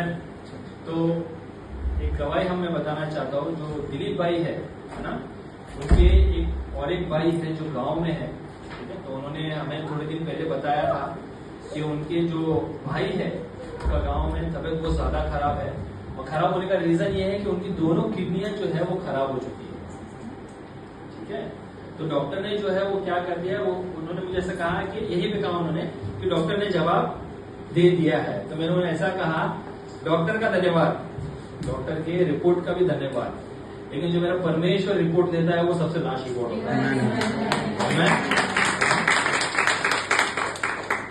आमेन। तो एक गवाही मैं बताना चाहता हूँ, जो दिलीप भाई है ना, उनके एक भाई है जो गांव में है, ठीक है। तो उन्होंने हमें थोड़े दिन पहले बताया था कि उनके जो भाई है उनका गांव में तबीयत बहुत ज्यादा खराब है, और खराब होने का रीजन ये है कि उनकी दोनों किडनियां जो है वो खराब हो चुकी है, ठीक है। तो डॉक्टर ने जो है वो क्या कर दिया, वो उन्होंने मुझे ऐसा कहा कि यही पे कहा उन्होंने कि डॉक्टर ने जवाब दे दिया है। तो मैंने उन्हें ऐसा कहा, डॉक्टर का धन्यवाद, डॉक्टर के रिपोर्ट का भी धन्यवाद, लेकिन जो मेरा परमेश्वर रिपोर्ट देता है वो सबसे लास्ट रिपोर्ट होता है।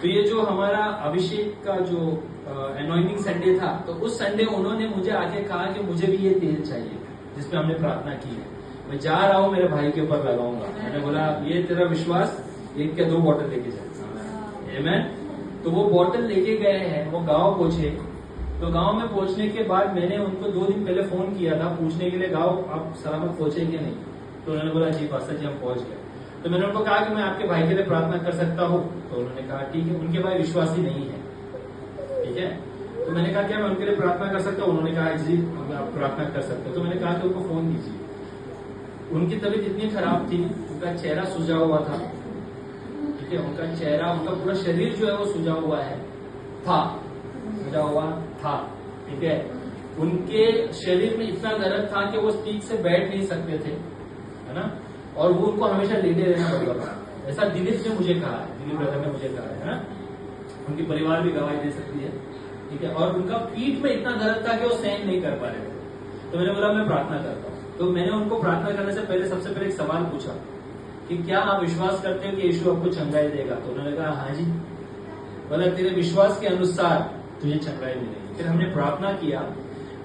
तो ये जो हमारा अभिषेक का जो एनॉइंटिंग संडे था, तो उस संडे उन्होंने मुझे आके कहा कि मुझे भी ये तेल चाहिए जिसपे हमने प्रार्थना की है, मैं जा रहा हूँ मेरे भाई के ऊपर लगाऊंगा। मैंने बोला ये तेरा विश्वास, एक या 2 बॉटल लेके जाए। आमेन। तो वो बॉटल लेके गए हैं, वो गांव पहुंचे। तो गांव में पहुंचने के बाद मैंने उनको 2 दिन पहले फोन किया था पूछने के लिए, गांव आप सलामत पहुंचे कि नहीं। तो उन्होंने बोला जी पास्टर जी हम पहुंच गए। तो मैंने उनको कहा कि मैं आपके भाई के लिए प्रार्थना कर सकता हूँ। तो उन्होंने कहा ठीक है, उनके भाई विश्वासी नहीं है, ठीक है। तो मैंने कहा क्या मैं उनके लिए प्रार्थना कर सकता हूँ। उन्होंने कहा जी आप प्रार्थना कर सकते हो। तो मैंने कहा कि उनको फोन कीजिए। उनकी तबीयत इतनी खराब थी, उनका चेहरा सूजा हुआ था, ठीक है। उनका चेहरा, उनका पूरा शरीर जो है वो सूजा हुआ है सूजा हुआ था, ठीक है। उनके शरीर में इतना दर्द था कि वो ठीक से बैठ नहीं सकते थे, है ना, और वो उनको हमेशा लेटे रहना पड़ता था। ऐसा दिलीप ने मुझे कहा है, दिलीप ब्रदर ने मुझे कहा है ना, उनकी परिवार भी गवाही दे सकती है, ठीक है। और उनका पीठ में इतना दर्द था कि वो सहन नहीं कर पा रहे थे। तो मैंने बोला मैं प्रार्थना करता हूँ। तो मैंने उनको प्रार्थना करने से पहले सबसे पहले एक सवाल पूछा कि क्या आप विश्वास करते हो कि यीशु आपको चंगाई देगा। तो उन्होंने कहा हाँ जी। बोला तेरे विश्वास के अनुसार तुझे चंगाई मिलेगी। फिर हमने प्रार्थना किया।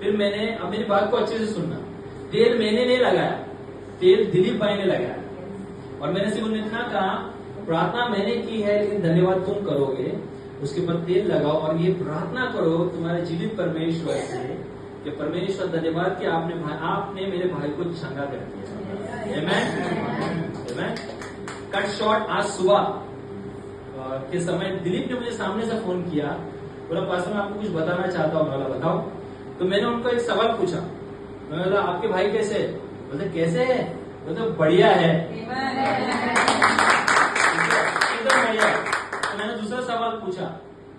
फिर मैंने, अब मेरी बात को अच्छे से सुनना, तेल मैंने नहीं लगाया, तेल दिलीप भाई ने लगाया। और मैंने सिर्फ उन्हें इतना कहा प्रार्थना मैंने की है लेकिन धन्यवाद तुम करोगे, उसके ऊपर तेल लगाओ और ये प्रार्थना करो तुम्हारे जीवित परमेश्वर से कि परमेश्वर धन्यवाद कि आपने मेरे भाई को चंगा कर दिया। आमेन। कट शॉर्ट, आज सुबह के समय दिलीप ने मुझे सामने से फोन किया, बोला पास्टर मैं आपको कुछ बताना चाहता हूँ। बोला बताओ। तो मैंने उनको एक सवाल पूछा, मैं बोला आपके भाई कैसे है। बोलते कैसे है, बोलते बढ़िया है, एकदम बढ़िया। तो मैंने दूसरा सवाल पूछा,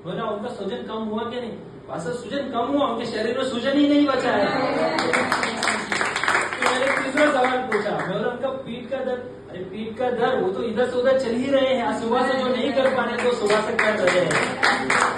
बोला उनका सूजन कम हुआ कि नहीं। पास्टर सूजन कम हुआ, उनके शरीर में सूजन ही नहीं बचा है। तो मैंने तीसरा सवाल पूछा, मैं बोला उनका पीठ का दर्द, अरे पीठ का दर्द वो तो इधर से उधर चल ही रहे हैं, सुबह से जो नहीं कर पा रहे तो सुबह से कर रहे हैं।